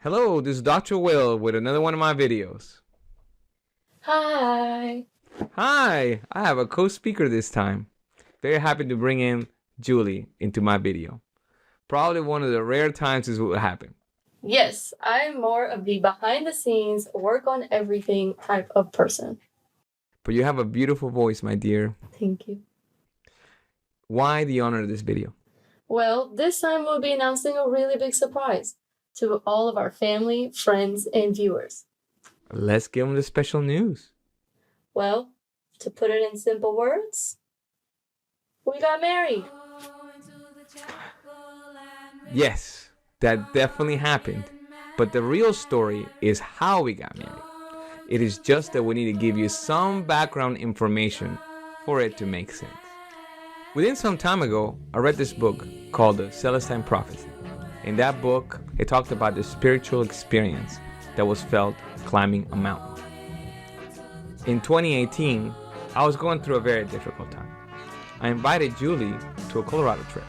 Hello, this is Dr. Will with another one of my videos. Hi. Hi, I have a co-speaker this time. Very happy to bring in Julie into my video. Probably one of the rare times this will happen. Yes, I'm more of the behind the scenes, work on everything type of person. But you have a beautiful voice, my dear. Thank you. Why the honor of this video? Well, this time we'll be announcing a really big surprise to all of our family, friends, and viewers. Let's give them the special news. Well, to put it in simple words, we got married. Yes, that definitely happened. But the real story is how we got married. It is just that we need to give you some background information for it to make sense. Within some time ago, I read this book called The Celestine Prophecy. In that book, it talked about the spiritual experience that was felt climbing a mountain. In 2018, I was going through a very difficult time. I invited Julie to a Colorado trip.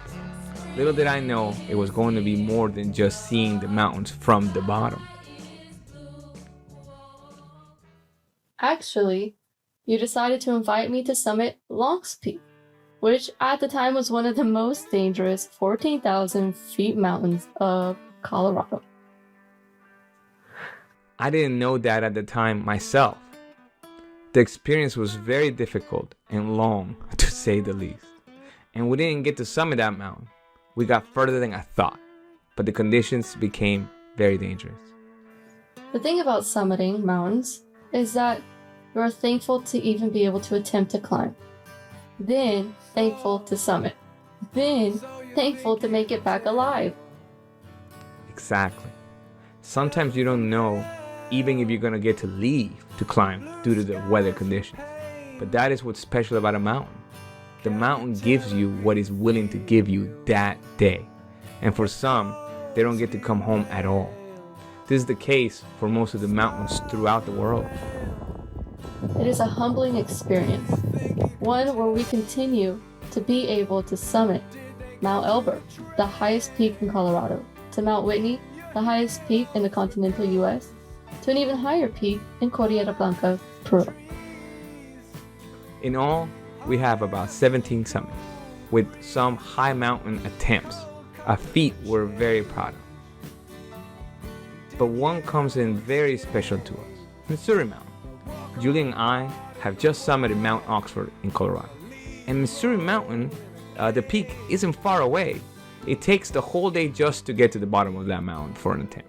Little did I know it was going to be more than just seeing the mountains from the bottom. Actually, you decided to invite me to summit Long's Peak, which at the time was one of the most dangerous 14,000 feet mountains of Colorado. I didn't know that at the time myself. The experience was very difficult and long, to say the least. And we didn't get to summit that mountain. We got further than I thought, but the conditions became very dangerous. The thing about summiting mountains is that you are thankful to even be able to attempt to climb. Then thankful to summit. Then thankful to make it back alive. Exactly. Sometimes you don't know even if you're going to get to leave to climb due to the weather conditions. But that is what's special about a mountain. The mountain gives you what it's willing to give you that day. And for some, they don't get to come home at all. This is the case for most of the mountains throughout the world. It is a humbling experience, one where we continue to be able to summit Mount Elbert, the highest peak in Colorado, to Mount Whitney, the highest peak in the continental US, to an even higher peak in Cordillera Blanca, Peru. In all, we have about 17 summits, with some high mountain attempts, a feat we're very proud of. But one comes in very special to us, Missouri Mountain. Julie and I have just summited Mount Oxford in Colorado. And Missouri Mountain, the peak isn't far away. It takes the whole day just to get to the bottom of that mountain for an attempt.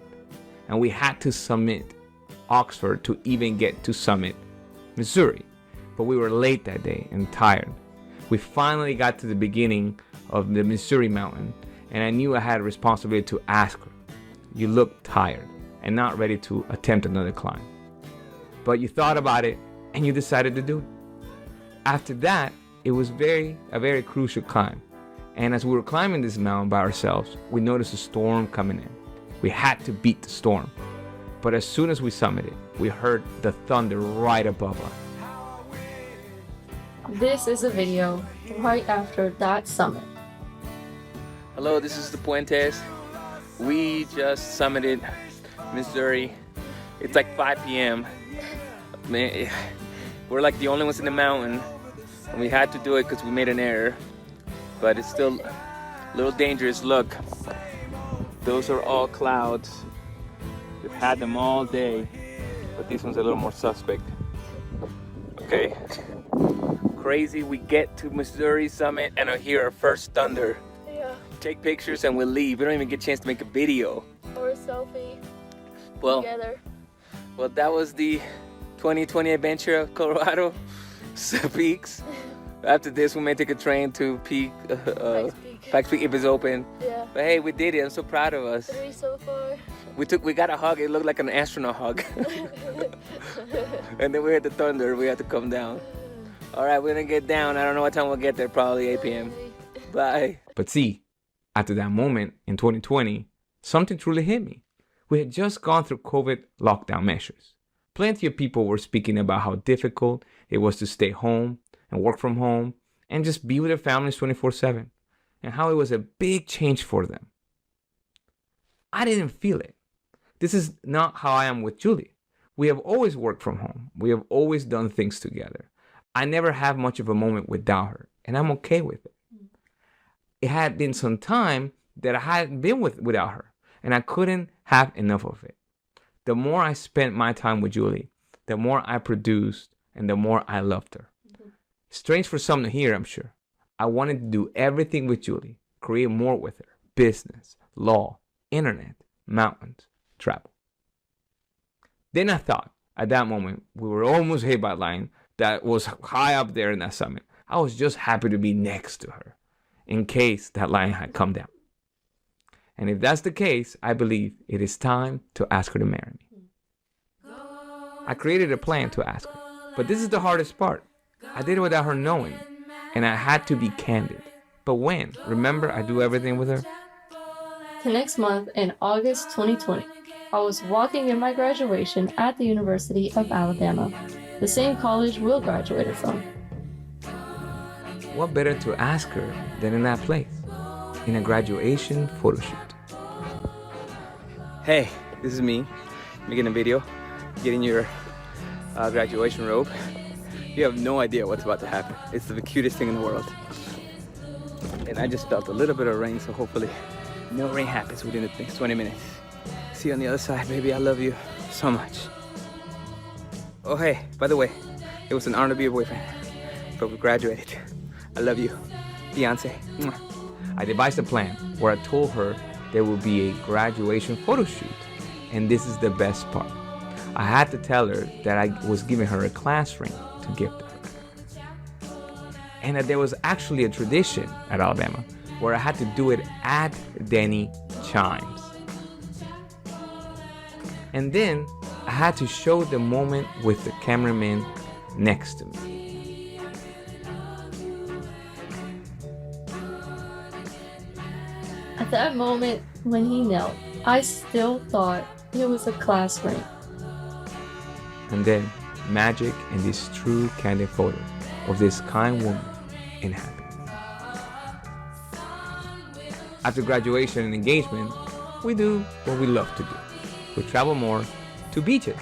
And we had to summit Oxford to even get to summit Missouri. But we were late that day and tired. We finally got to the beginning of the Missouri Mountain, and I knew I had a responsibility to ask her, "You look tired and not ready to attempt another climb." But you thought about it and you decided to do it. After that, it was a very crucial climb. And as we were climbing this mountain by ourselves, we noticed a storm coming in. We had to beat the storm. But as soon as we summited, we heard the thunder right above us. This is a video right after that summit. Hello, this is the Puentes. We just summited Missouri. It's like 5 p.m. Man, we're like the only ones in the mountain, and we had to do it because we made an error. But it's still a little dangerous. Look, those are all clouds. We've had them all day, but this one's a little more suspect. Okay. Crazy, we get to Missouri summit and I hear our first thunder. Yeah, Take pictures and we'll leave. We don't even get a chance to make a video. or a selfie Well, together. that was the 2020 adventure of Colorado peaks. After this, we may take a train to Pikes Peak if it's open. Yeah, But hey, we did it. I'm so proud of us. 3 so far. We got a hug. It looked like an astronaut hug. And then we heard the thunder. We had to come down. All right, we're gonna get down. I don't know what time we'll get there. Probably 8 p.m. Bye. But see, after that moment in 2020, something truly hit me. We had just gone through COVID lockdown measures. Plenty of people were speaking about how difficult it was to stay home and work from home and just be with their families 24/7, and how it was a big change for them. I didn't feel it. This is not how I am with Julie. We have always worked from home. We have always done things together. I never have much of a moment without her, and I'm okay with it. It had been some time that I hadn't been without her, and I couldn't have enough of it. The more I spent my time with Julie, the more I produced, and the more I loved her. Strange for some to hear, I'm sure. I wanted to do everything with Julie, create more with her, business, law, internet, mountains, travel. Then I thought, at that moment, we were almost hit by a line that was high up there in that summit. I was just happy to be next to her, in case that line had come down. And if that's the case, I believe it is time to ask her to marry me. I created a plan to ask her, but this is the hardest part. I did it without her knowing, and I had to be candid. But when? Remember, I do everything with her? The next month, in August 2020, I was walking in my graduation at the University of Alabama, the same college Will graduated from. What better to ask her than in that place, in a graduation photo shoot? Hey, this is me making a video, getting your graduation robe. You have no idea what's about to happen. It's the cutest thing in the world. And I just felt a little bit of rain, so hopefully no rain happens within the next 20 minutes. See you on the other side, baby. I love you so much. Oh, hey, by the way, it was an honor to be your boyfriend, but we graduated. I love you, Beyonce. Mwah. I devised a plan where I told her there would be a graduation photo shoot, and this is the best part. I had to tell her that I was giving her a class ring to give to her, and that there was actually a tradition at Alabama where I had to do it at Denny Chimes. And then I had to show the moment with the cameraman next to me. At that moment, when he knelt, I still thought it was a class ring. And then magic and this true candid photo of this kind woman in happiness. After graduation and engagement, we do what we love to do. We travel more to beaches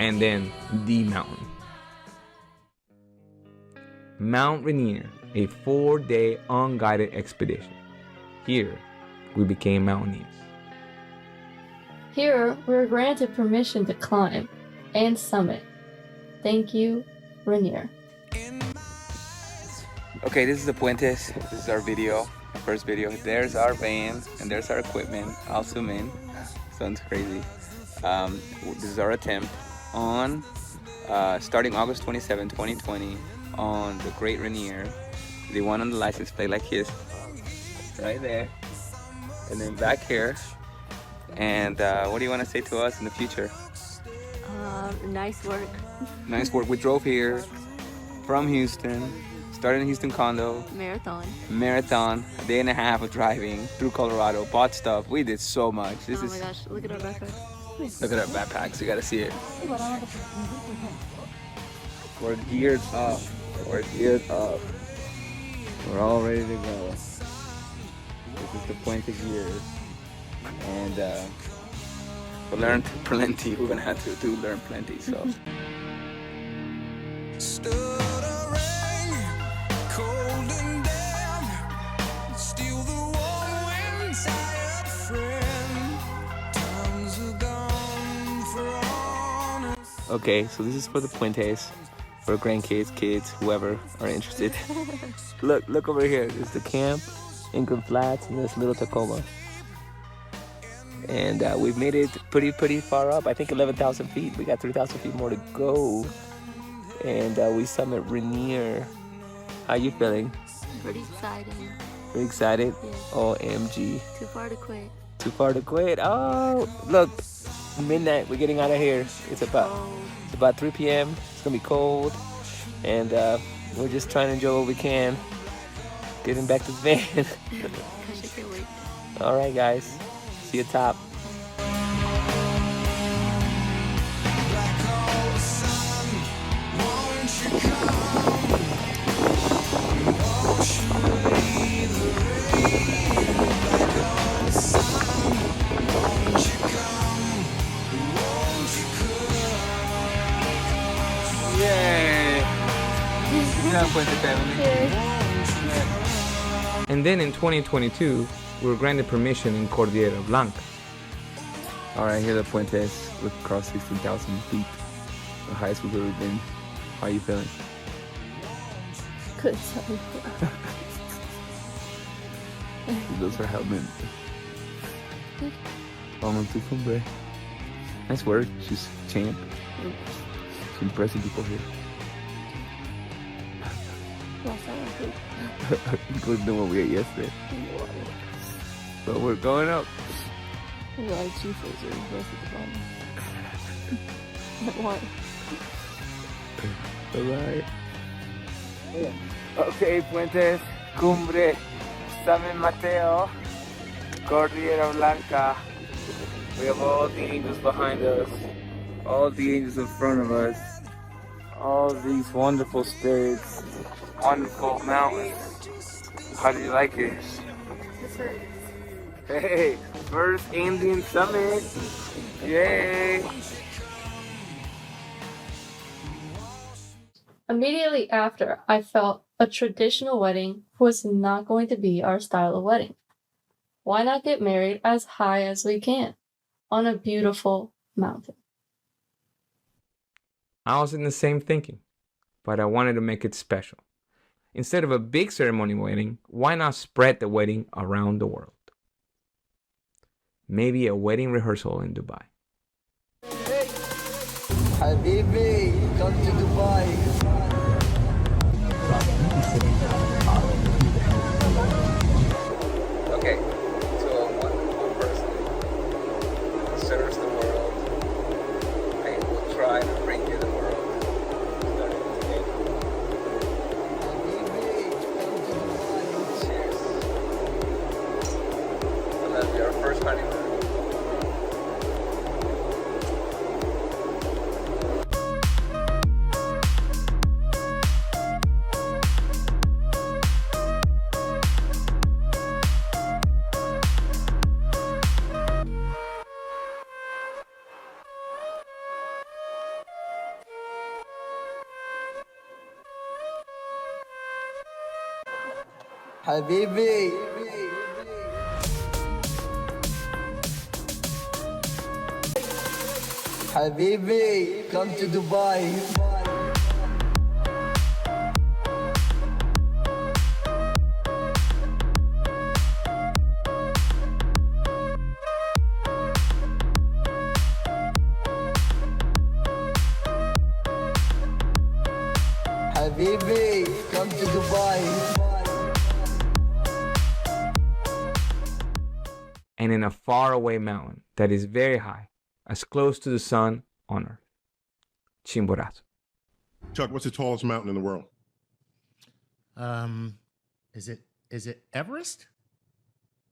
and then the mountain. Mount Rainier, a 4-day unguided expedition. Here, we became mountaineers. Here, we were granted permission to climb and summit. Thank you, Rainier. Okay, this is the Puentes. This is our video, our first video. There's our van and there's our equipment. I'll zoom in. Sounds crazy. This is our attempt on starting August 27, 2020 on the Great Rainier. The one on the license plate like his, right there. And then back here. And what do you want to say to us in the future? Nice work. Nice work. We drove here from Houston, started in Houston condo. Marathon, a day and a half of driving through Colorado, bought stuff. We did so much. Oh my gosh, look at our backpacks. Look at our backpacks, you gotta see it. We're geared up. We're geared up. We're all ready to go. This is the Puente gears. And we learned plenty. We're gonna have to learn plenty, so. Stood a rain, cold and damp, still the warm wind, tired friend. Times are gone for honest. Okay, so this is for the Puentes, for grandkids, kids, whoever are interested. Look over here. There's the camp, Ingram Flats, and this little Tacoma. And we've made it pretty far up. I think 11,000 feet. We got 3,000 feet more to go. And we summit Rainier. How you feeling? Pretty exciting. Pretty excited? Yeah. OMG. Too far to quit. Too far to quit. Oh, look. Midnight. We're getting out of here. It's about 3 p.m. It's gonna be cold. And we're just trying to enjoy what we can. Getting back to the van. Gosh, I can't wait. All right, guys. See you top. job, Puente family. Cheers. And then in 2022, we were granted permission in Cordillera Blanca. All right, here are the Puentes. Look across 16,000 feet. The highest we've ever been. How are you feeling? Good stuff. Those are helmet. Vamos tu hombre. Nice work. She's champ. She's impressing people here. Including the one we ate yesterday. But we're going up. Like cheeses or both at the bottom. What? Alright. Okay, Puentes, Cumbre, San Mateo, Cordillera Blanca. We have all the angels behind us, all the angels in front of us, all these wonderful spirits, wonderful mountains. How do you like it? Hey, first Indian summit. Yay! Immediately after, I felt a traditional wedding was not going to be our style of wedding. Why not get married as high as we can on a beautiful mountain? I was in the same thinking, but I wanted to make it special. Instead of a big ceremony wedding, why not spread the wedding around the world? Maybe a wedding rehearsal in Dubai. Habibi, come to Dubai. Okay, to a wonderful person who serves the world, I will try to bring you the world. Starting today. Habibi, come to Dubai. Cheers. I love you. Our first honeymoon. Habibi. Habibi, come to Dubai. Habibi, come to Dubai. And in a faraway mountain that is very high, as close to the sun on earth. Chimborazo. Chuck, what's the tallest mountain in the world? Is it Everest?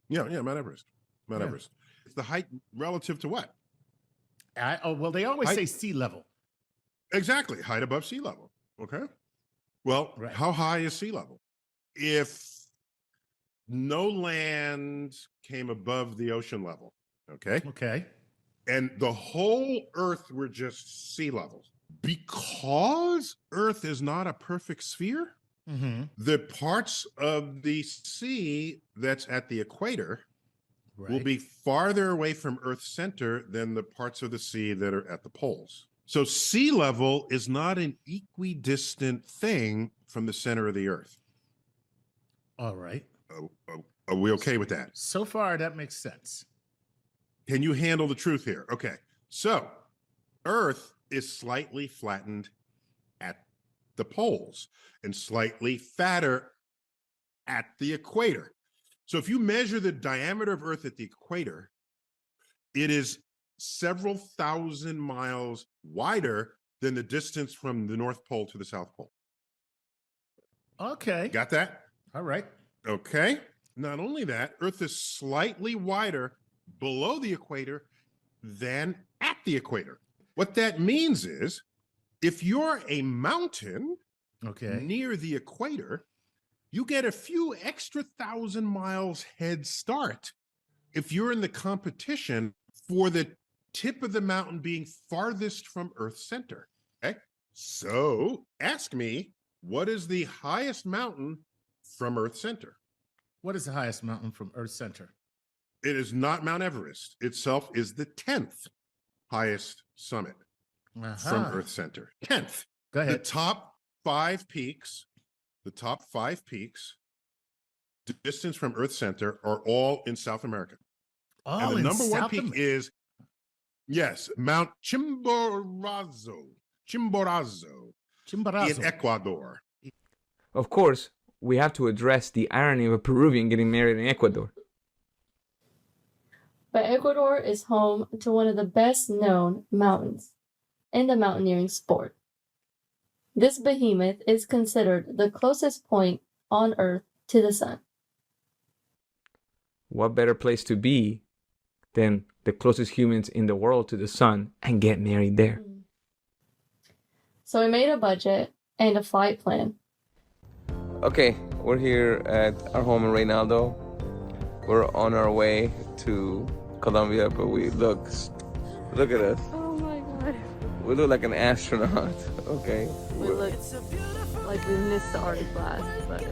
Yeah, Mount Everest. Mount Yeah. Everest. It's the height relative to what? Well, they always Height. say sea level. Exactly, height above sea level. Okay. Well, Right. how high is sea level? If no land came above the ocean level, okay, Okay. and the whole Earth were just sea level, because Earth is not a perfect sphere, Mm-hmm. the parts of the sea that's at the equator Right. will be farther away from Earth's center than the parts of the sea that are at the poles. So sea level is not an equidistant thing from the center of the Earth. All right. Are we okay with that? So far, that makes sense. Can you handle the truth here? Okay. So Earth is slightly flattened at the poles and slightly fatter at the equator. So if you measure the diameter of Earth at the equator, it is several thousand miles wider than the distance from the North Pole to the South Pole. Okay. Got that? All right. Okay. Not only that, Earth is slightly wider below the equator than at the equator. What that means is if you're a mountain Okay. near the equator, you get a few extra thousand miles head start if you're in the competition for the tip of the mountain being farthest from Earth's center. Okay. So ask me, What is the highest mountain from Earth's center? What is the highest mountain from Earth's center? It is not Mount Everest. Itself is the 10th highest summit from Earth's center. 10th. Go The ahead. top five peaks, distance from Earth's center, are all in South America. And the in number one South peak America. is, yes, Mount Chimborazo Chimborazo. in Ecuador. Of course, we have to address the irony of a Peruvian getting married in Ecuador. But Ecuador is home to one of the best known mountains in the mountaineering sport. This behemoth is considered the closest point on Earth to the sun. What better place to be than the closest humans in the world to the sun and get married there? So we made a budget and a flight plan. Okay, we're here at our home in Reynaldo. We're on our way to Colombia, but look at us. Oh my god. We look like an astronaut. Okay. We look like we missed the Arctic blast, but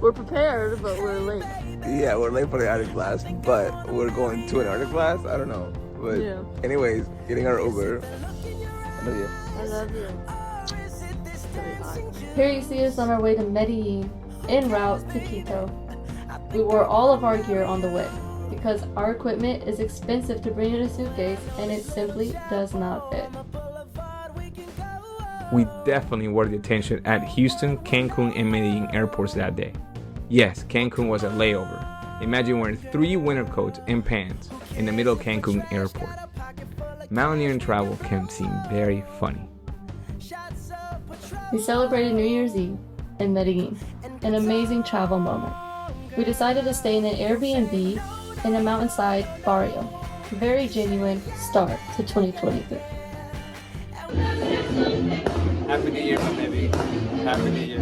we're prepared, but we're late. Yeah, we're late for the Arctic blast, but we're going to an Arctic blast. I don't know, but Yeah. anyways, getting our Uber. I love you. I love you. It's very hot. Here you see us on our way to Medellin, en route to Quito. We wore all of our gear on the way because our equipment is expensive to bring in a suitcase and it simply does not fit. We definitely were the attention at Houston, Cancun, and Medellin airports that day. Yes, Cancun was a layover. Imagine wearing 3 winter coats and pants in the middle of Cancun airport. Mountaineering travel can seem very funny. We celebrated New Year's Eve in Medellin, an amazing travel moment. We decided to stay in an Airbnb in a mountainside barrio. Very genuine start to 2023. Happy New Year, my baby. Happy New Year.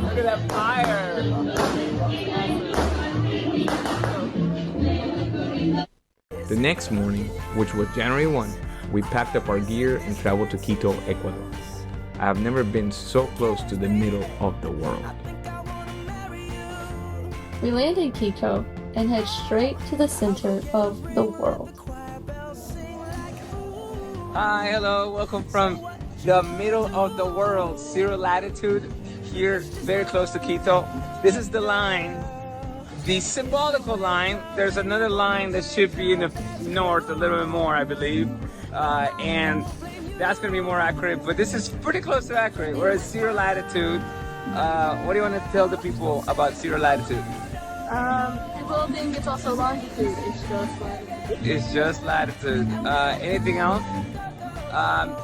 Look at that fire. The next morning, which was January 1, we packed up our gear and traveled to Quito, Ecuador. I have never been so close to the middle of the world. We land in Quito and head straight to the center of the world. Hi, hello, welcome from the middle of the world, 0 latitude, here very close to Quito. This is the line, the symbolical line. There's another line that should be in the north a little bit more, I believe, and that's gonna be more accurate, but this is pretty close to accurate. We're at 0 latitude. What do you want to tell the people about 0 latitude? People think it's also longitude. It's just latitude. It's just latitude. Anything else?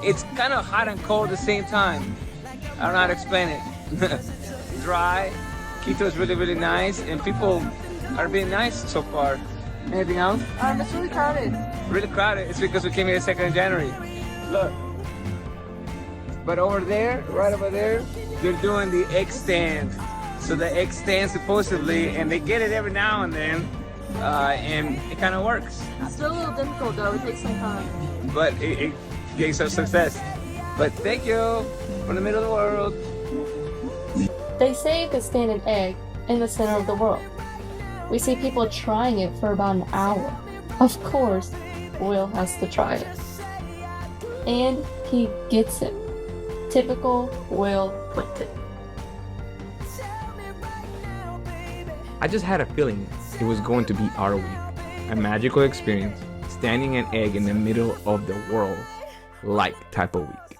It's kind of hot and cold at the same time. I don't know how to explain it. Dry. Quito is really, really nice, and people are being nice so far. Anything else? It's really crowded. Really crowded. It's because we came here the 2nd of January. Look. But over there, right over there, they're doing the egg stand. So the egg stand supposedly, and they get it every now and then, and it kind of works. It's still a little difficult though. It takes some time. But it gave some success. But thank you from the middle of the world. They say you could stand an egg in the center of the world. We see people trying it for about an hour. Of course, Will has to try it. And he gets it. Typical Will Puente. I just had a feeling it was going to be our week. A magical experience, standing an egg in the middle of the world, like type of week.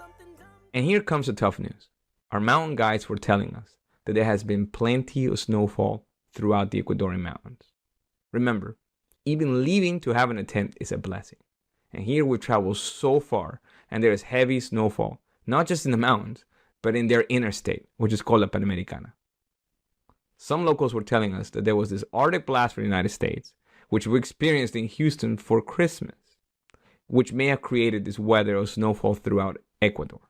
And here comes the tough news. Our mountain guides were telling us that there has been plenty of snowfall throughout the Ecuadorian mountains. Remember, even leaving to have an attempt is a blessing. And here we've traveled so far, and there is heavy snowfall, not just in the mountains, but in their interstate, which is called La Panamericana. Some locals were telling us that there was this Arctic blast for the United States, which we experienced in Houston for Christmas, which may have created this weather of snowfall throughout Ecuador.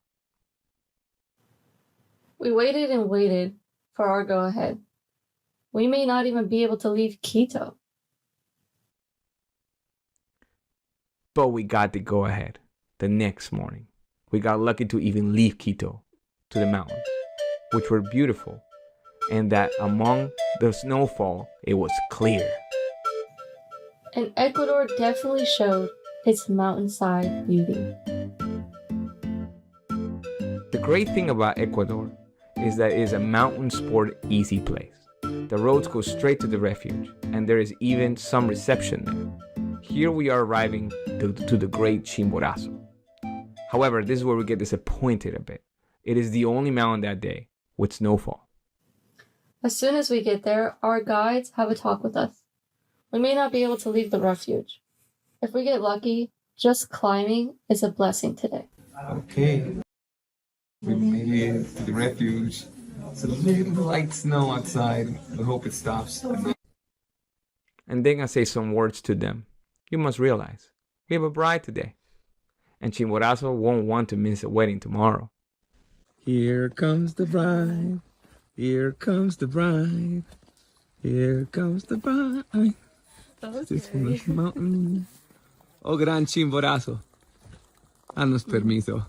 We waited and waited for our go-ahead. We may not even be able to leave Quito. But we got the go ahead the next morning. We got lucky to even leave Quito to the mountains, which were beautiful, and that among the snowfall, it was clear. And Ecuador definitely showed its mountainside beauty. The great thing about Ecuador is that it is a mountain sport easy place. The roads go straight to the refuge, and there is even some reception there. Here we are arriving to the great Chimborazo. However, this is where we get disappointed a bit. It is the only mountain that day with snowfall. As soon as we get there, our guides have a talk with us. We may not be able to leave the refuge. If we get lucky, just climbing is a blessing today. Okay, we made it to the refuge. It's a little light snow outside. We hope it stops. And then I say some words to them. You must realize, we have a bride today. And Chimborazo won't want to miss a wedding tomorrow. Here comes the bride. Here comes the bride. Here comes the bride. This from the mountain. Oh, gran Chimborazo. Danos permiso.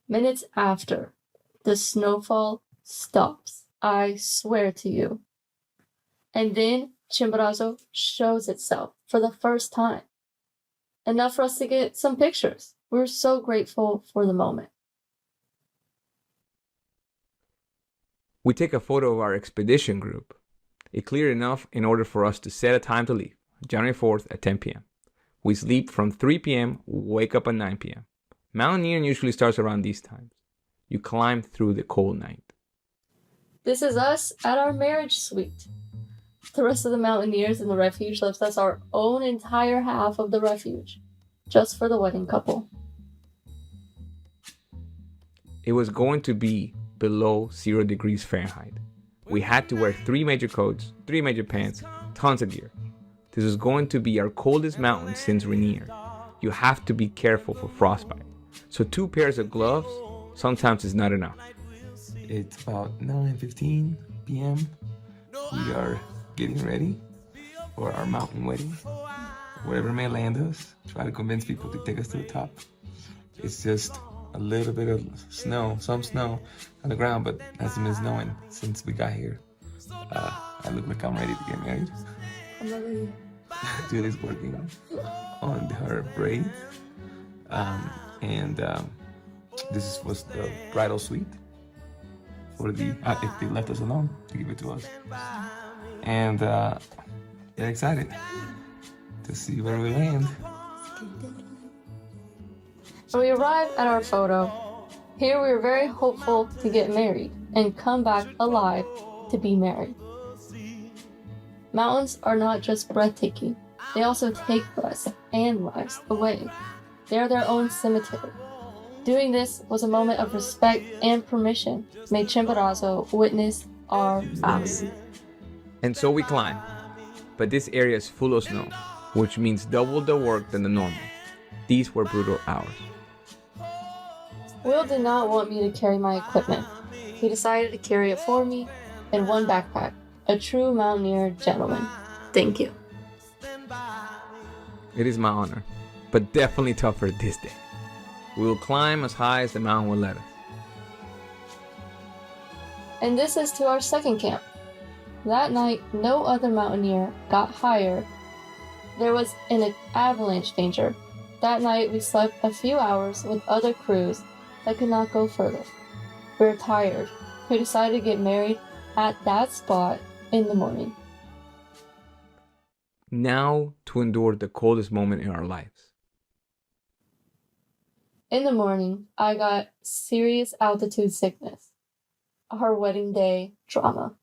Minutes after, the snowfall stops. I swear to you. And then Chimborazo shows itself for the first time. Enough for us to get some pictures. We're so grateful for the moment. We take a photo of our expedition group. It cleared enough in order for us to set a time to leave, January 4th at 10 p.m. We sleep from 3 p.m., wake up at 9 p.m. Mountaineering usually starts around these times. You climb through the cold night. This is us at our marriage suite. The rest of the mountaineers in the refuge left us our own entire half of the refuge, just for the wedding couple. It was going to be below 0 degrees Fahrenheit. We had to wear 3 major coats, 3 major pants, tons of gear. This was going to be our coldest mountain since Rainier. You have to be careful for frostbite. So 2 pairs of gloves sometimes is not enough. It's about 9:15 p.m. We are getting ready for our mountain wedding. Wherever may land us, try to convince people to take us to the top. It's just a little bit of snow, some snow on the ground, but hasn't been snowing since we got here. I look like I'm ready to get married. I'm not ready. Julie's working on her braid. This was the bridal suite for if they left us alone to give it to us. And they're excited to see where we land. So we arrive at our photo. Here we are very hopeful to get married and come back alive to be married. Mountains are not just breathtaking, they also take breaths and lives away. They are their own cemetery. Doing this was a moment of respect and permission. May Chimborazo witness our vows. And so we climb. But this area is full of snow, which means double the work than the normal. These were brutal hours. Will did not want me to carry my equipment. He decided to carry it for me in one backpack. A true mountaineer gentleman. Thank you. It is my honor, but definitely tougher this day. We will climb as high as the mountain will let us. And this is to our second camp. That night, no other mountaineer got higher. There was an avalanche danger. That night, we slept a few hours with other crews that could not go further. We were tired. We decided to get married at that spot in the morning. Now to endure the coldest moment in our lives. In the morning, I got serious altitude sickness. Our wedding day drama.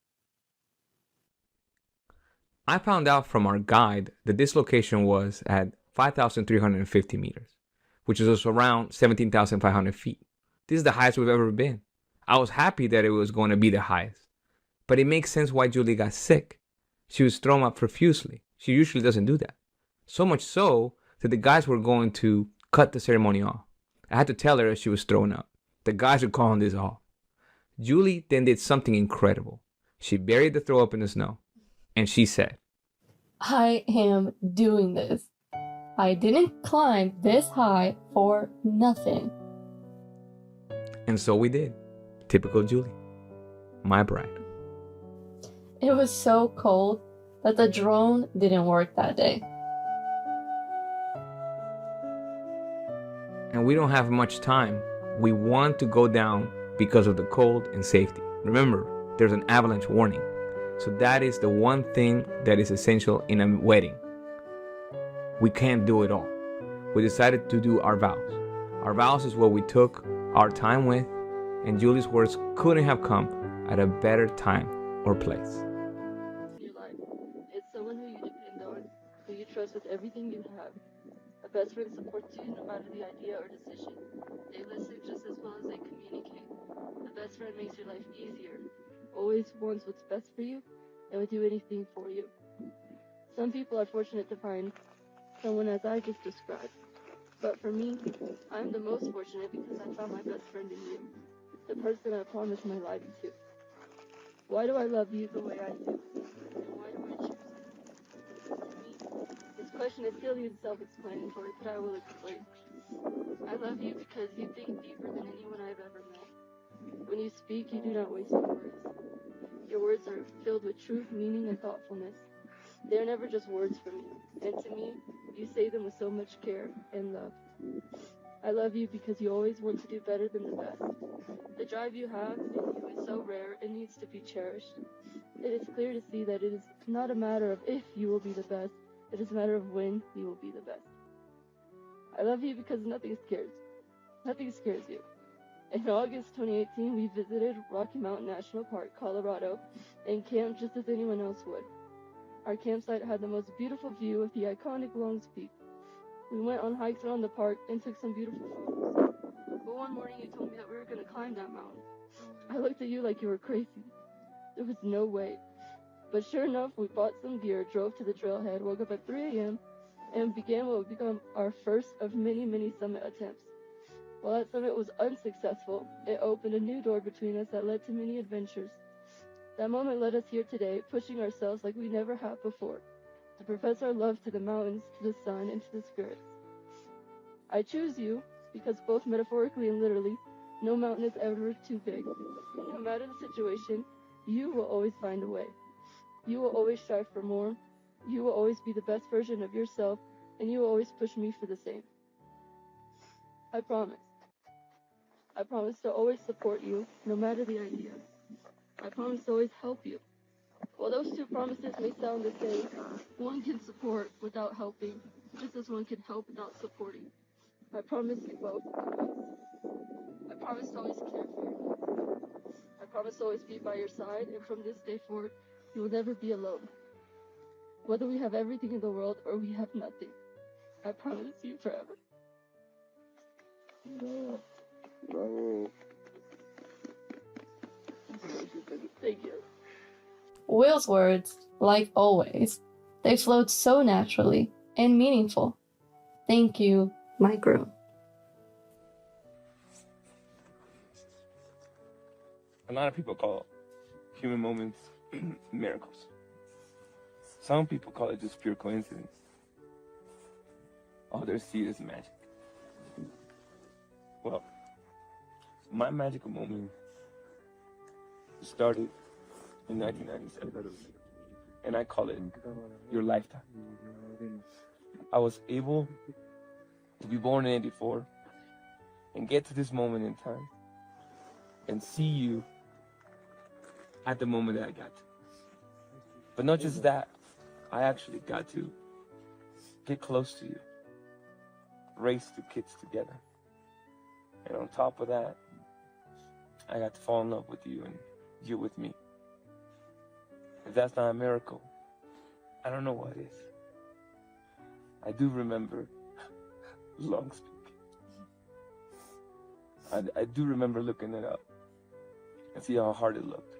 I found out from our guide that this location was at 5,350 meters, which is around 17,500 feet. This is the highest we've ever been. I was happy that it was going to be the highest, but it makes sense why Julie got sick. She was thrown up profusely. She usually doesn't do that. So much so that the guys were going to cut the ceremony off. I had to tell her she was thrown up. The guys were calling this off. Julie then did something incredible. She buried the throw up in the snow, and she said, I am doing this. I didn't climb this high for nothing. and so we did. Typical Julie, my bride. It was so cold that the drone didn't work that day. And we don't have much time. We want to go down because of the cold and safety. Remember, there's an avalanche warning. So that is the one thing that is essential in a wedding. We can't do it all. We decided to do our vows. Our vows is what we took our time with, and Julie's words couldn't have come at a better time or place. Your life. It's someone who you depend on, who you trust with everything you have. A best friend supports you no matter the idea or decision. They listen just as well as they communicate. A best friend makes your life easier, always wants what's best for you, and will do anything for you. Some people are fortunate to find someone as I just described. But for me, I'm the most fortunate because I found my best friend in you, the person I promised my life to. Why do I love you the way I do? And why do I choose you? For me, this question is silly and self-explanatory, but I will explain. I love you because you think deeper than anyone I've ever met. When you speak, you do not waste your words. Your words are filled with truth, meaning, and thoughtfulness. They are never just words from you, and to me, you say them with so much care and love. I love you because you always want to do better than the best. The drive you have in you is so rare, it needs to be cherished. It is clear to see that it is not a matter of if you will be the best, it is a matter of when you will be the best. I love you because nothing scares you. In August 2018, we visited Rocky Mountain National Park, Colorado, and camped just as anyone else would. Our campsite had the most beautiful view of the iconic Long's Peak. We went on hikes around the park and took some beautiful photos. But one morning you told me that we were going to climb that mountain. I looked at you like you were crazy. There was no way. But sure enough, we bought some gear, drove to the trailhead, woke up at 3 a.m., and began what would become our first of many, many summit attempts. While that summit was unsuccessful, it opened a new door between us that led to many adventures. That moment led us here today, pushing ourselves like we never have before, to profess our love to the mountains, to the sun, and to the spirits. I choose you because both metaphorically and literally, no mountain is ever too big. No matter the situation, you will always find a way. You will always strive for more. You will always be the best version of yourself, and you will always push me for the same. I promise. I promise to always support you, no matter the idea. I promise to always help you. While those two promises may sound the same, one can support without helping, just as one can help without supporting. I promise you both. I promise to always care for your needs. I promise to always be by your side, and from this day forward, you will never be alone. Whether we have everything in the world or we have nothing, I promise you forever. Thank you. Will's words, like always, they flowed so naturally and meaningful. Thank you, my groom. A lot of people call human moments miracles. Some people call it just pure coincidence. Others see it as magic. Well, my magical moment started in 1997, and I call it your lifetime. I was able to be born in 84 and get to this moment in time and see you at the moment that I got to. But not just that, I actually got to get close to you, raise two kids together. And on top of that, I got to fall in love with you and you with me. If that's not a miracle, I don't know what is. I do remember Long's Peak. I do remember looking it up and see how hard it looked.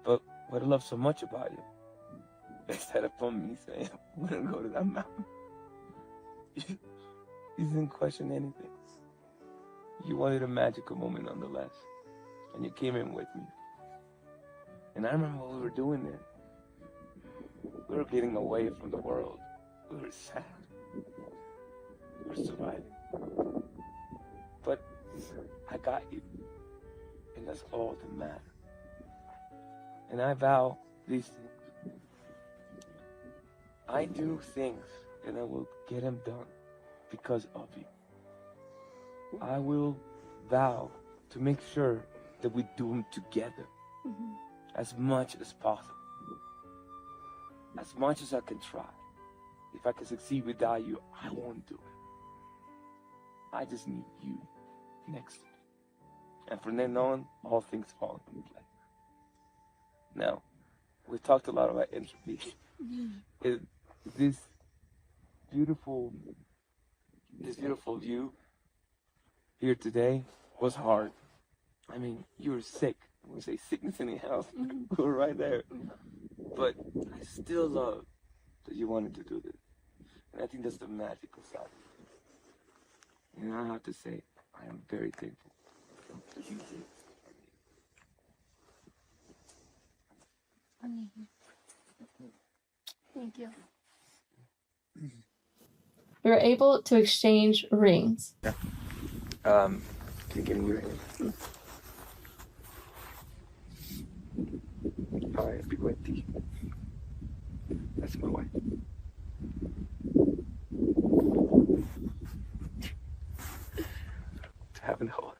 But what I love so much about you is that upon me saying, I'm gonna go to that mountain, you didn't question anything. You wanted a magical moment nonetheless, and you came in with me. And I remember what we were doing then. We were getting away from the world. We were sad. We were surviving. But I got you. And that's all that matters. And I vow these things. I do things and I will get them done because of you. I will vow to make sure that we do them together as much as possible. As much as I can try. If I can succeed without you, I won't do it. I just need you next to me. And from then on, all things fall into place. Now, we've talked a lot about entropy. This beautiful view here today was hard. I mean, you were sick. We say sickness in the house. We were right there. But I still love that you wanted to do this. And I think that's the magical side of it. And I have to say, I am very thankful that you did. Thank you. We were able to exchange rings. Can you get in your hand? Hi, be with you. That's my wife. To have an hold.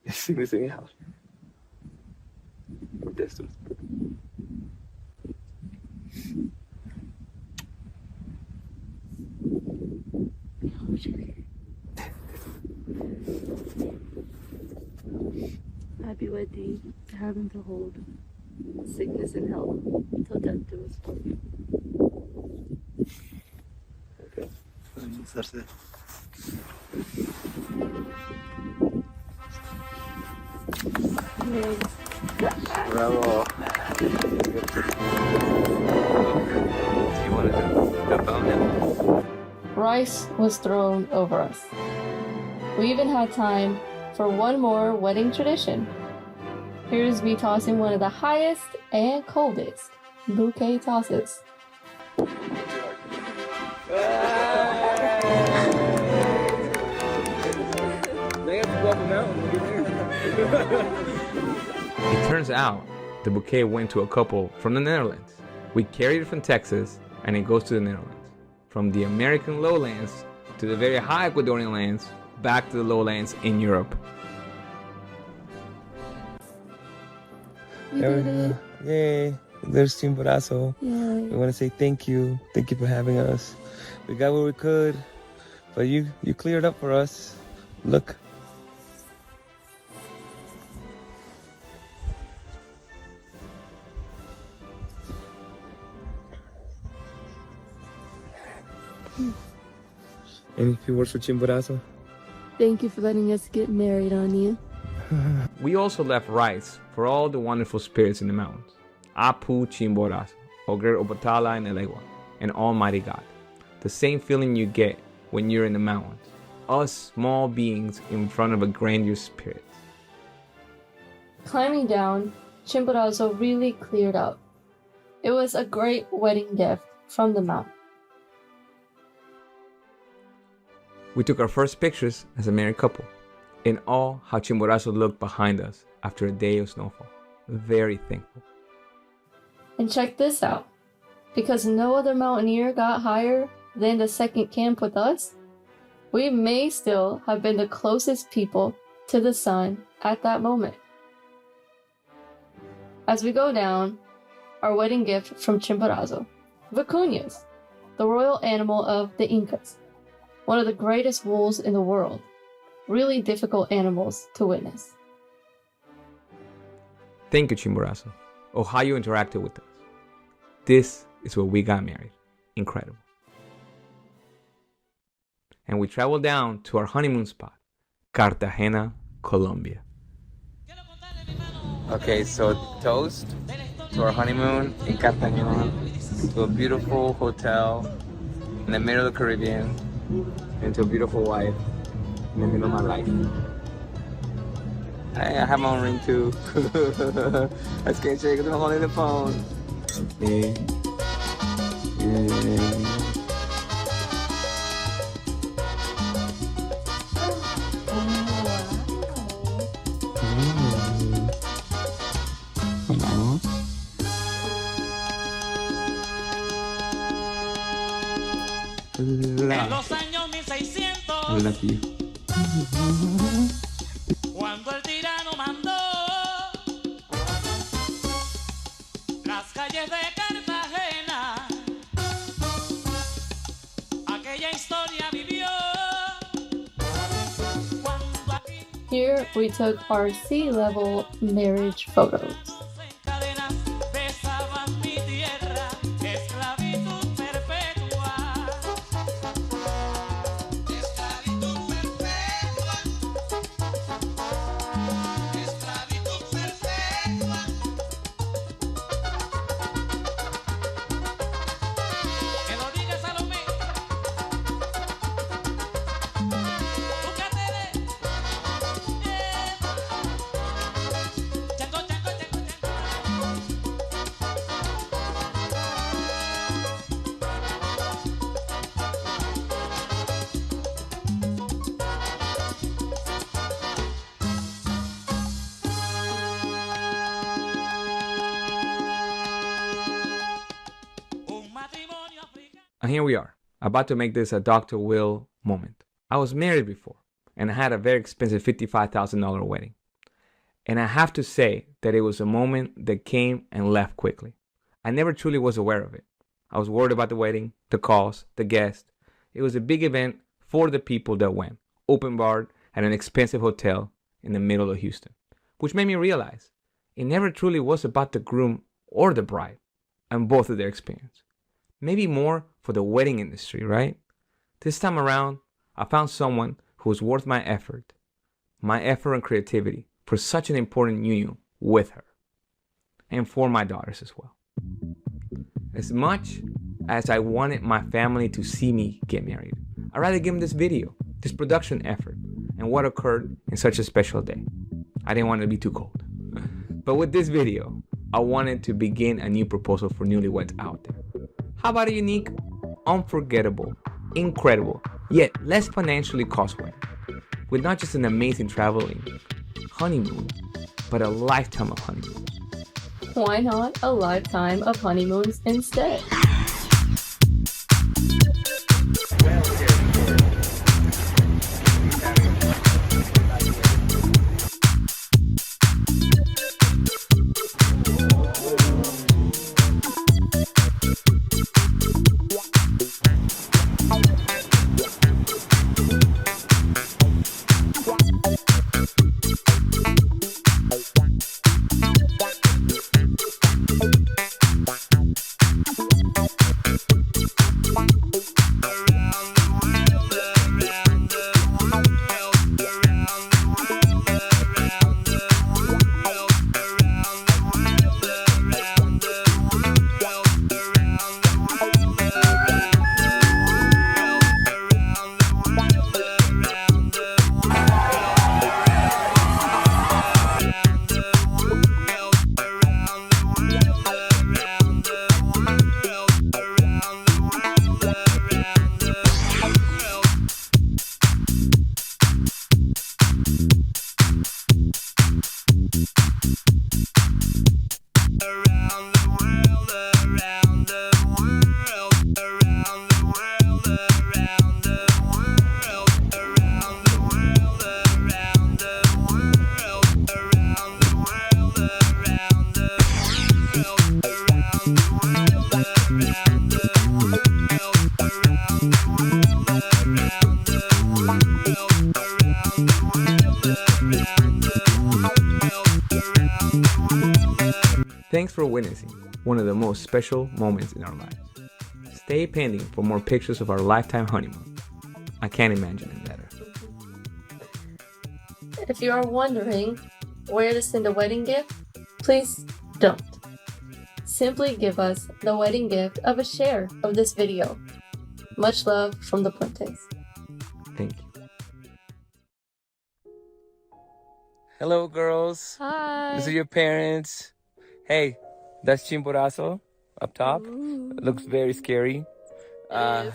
You see this in your house. From distance. Happy wedding, heaven to hold, sickness and health, till death do us part. Bravo. Do you want to the phone now? Rice was thrown over us. We even had time for one more wedding tradition. Here's me tossing one of the highest and coldest bouquet tosses. It turns out the bouquet went to a couple from the Netherlands. We carried it from Texas and it goes to the Netherlands. From the American lowlands to the very high Ecuadorian lands, back to the lowlands in Europe. We did it. Yay. There's Chimborazo. Yay. We want to say thank you. Thank you for having us. We got what we could, but you cleared up for us. Look. Any few words for Chimborazo? Thank you for letting us get married on you. We also left rice for all the wonderful spirits in the mountains. Apu Chimborazo, Ogre Obatala and Elegua, and Almighty God. The same feeling you get when you're in the mountains. Us small beings in front of a grandiose spirit. Climbing down, Chimborazo really cleared up. It was a great wedding gift from the mountain. We took our first pictures as a married couple. In awe how Chimborazo looked behind us after a day of snowfall. Very thankful. And check this out. Because no other mountaineer got higher than the second camp with us, we may still have been the closest people to the sun at that moment. As we go down, our wedding gift from Chimborazo, vicuñas, the royal animal of the Incas, one of the greatest wolves in the world. Really difficult animals to witness. Thank you, Chimborazo. Oh, how you interacted with us. This is where we got married. Incredible. And we traveled down to our honeymoon spot, Cartagena, Colombia. Okay, so toast to our honeymoon in Cartagena, to a beautiful hotel in the middle of the Caribbean, and to a beautiful wife in the middle of my life. Hey, I have my own ring too. I just can't shake because I'm holding the phone. Yeah. Yeah. En los años 1600, I love you. cuando el tirano mandó las calles de Cartagena, aquella historia vivió. Cuando aquí Here we took our sea level marriage photos. en cadenas besaban mi tierra, esclavitud perpetua. Esclavitud perpetua. Esclavitud perpetua. Que lo diga Salomé. Búscatele. Chango, chango, chango, chango. Un matrimonio africano. And here we are, about to make this a Dr. Will moment. I was married before, and I had a very expensive $55,000 wedding. And I have to say that it was a moment that came and left quickly. I never truly was aware of it. I was worried about the wedding, the cost, the guests. It was a big event for the people that went, open bar at an expensive hotel in the middle of Houston, which made me realize it never truly was about the groom or the bride and both of their experience. Maybe more for the wedding industry, right? This time around, I found someone who was worth my effort and creativity for such an important union with her, and for my daughters as well. As much as I wanted my family to see me get married, I'd rather give them this video, this production effort, and what occurred in such a special day. I didn't want it to be too cold. But with this video, I wanted to begin a new proposal for newlyweds out there. How about a unique, unforgettable, incredible, yet less financially costly, with not just an amazing traveling honeymoon, but a lifetime of honeymoon. Why not a lifetime of honeymoons instead? Thanks for witnessing one of the most special moments in our lives. Stay pending for more pictures of our lifetime honeymoon. I can't imagine it better. If you are wondering where to send a wedding gift, please don't. Simply give us the wedding gift of a share of this video. Much love from the Puentes. Thank you. Hello, girls. Hi. These are your parents. Hey, that's Chimborazo up top. It looks very scary. is.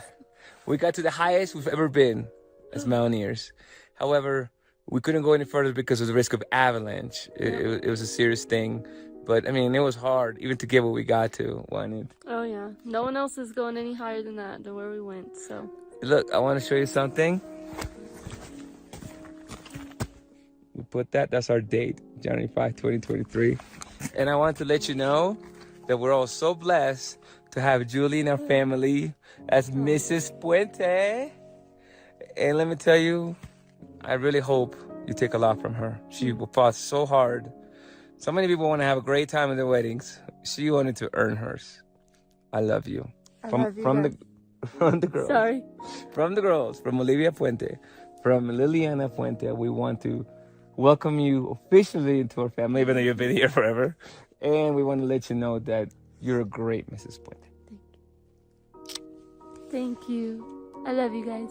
We got to the highest we've ever been as mountaineers. However, we couldn't go any further because of the risk of avalanche. It was a serious thing. But, I mean, it was hard even to get what we got to, wasn't it? Oh yeah. No one else is going any higher than that, than where we went. So. Look, I want to show you something. We put that's our date, January 5, 2023. And I want to let you know that we're all so blessed to have Julie in our family as Mrs. Puente. And let me tell you, I really hope you take a lot from her. She fought so hard. So many people want to have a great time in their weddings. She wanted to earn hers. I love you. From the girls. Sorry. From the girls, from Olivia Puente, from Liliana Puente, we want to welcome you officially into our family, even though you've been here forever. And we want to let you know that you're a great Mrs. Puente. Thank you. I love you guys.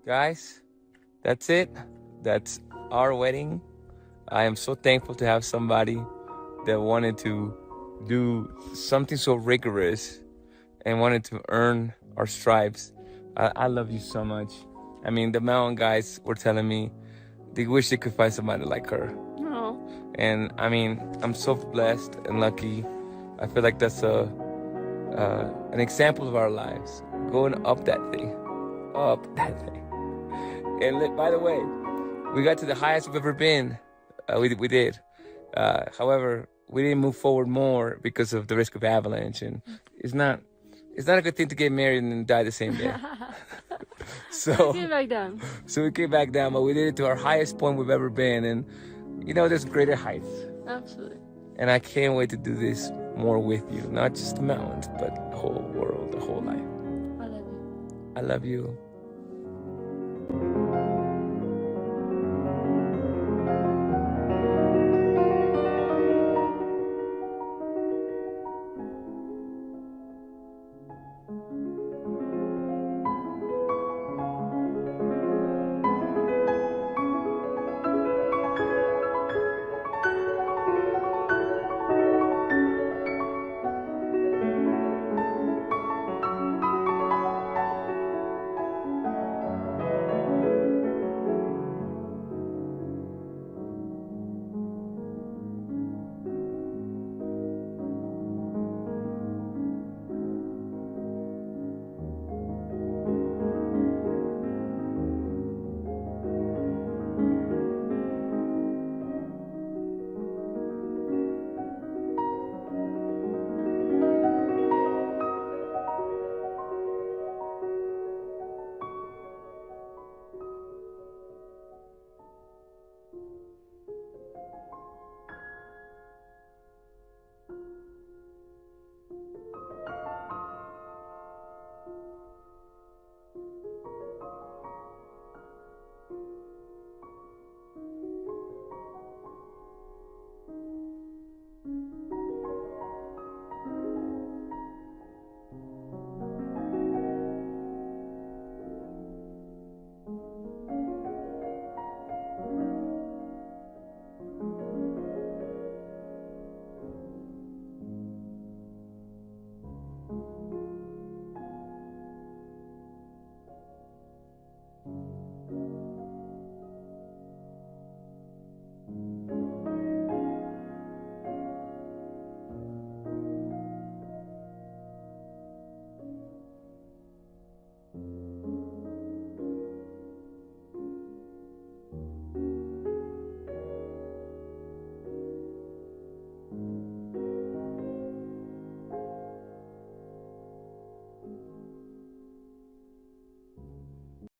Guys, that's it. That's our wedding. I am so thankful to have somebody that wanted to do something so rigorous and wanted to earn our stripes. I love you so much. I mean, the mountain guys were telling me they wish they could find somebody like her. No. And I mean, I'm so blessed and lucky. I feel like that's an example of our lives, going up that thing. And by the way, we got to the highest we've ever been. We did. However, we didn't move forward more because of the risk of avalanche, and it's not a good thing to get married and then die the same day. So we came back down. So we came back down, but we did it to our highest point we've ever been, and you know, there's greater heights. Absolutely. And I can't wait to do this more with you, not just the mountains, but the whole world, the whole life. I love you. I love you.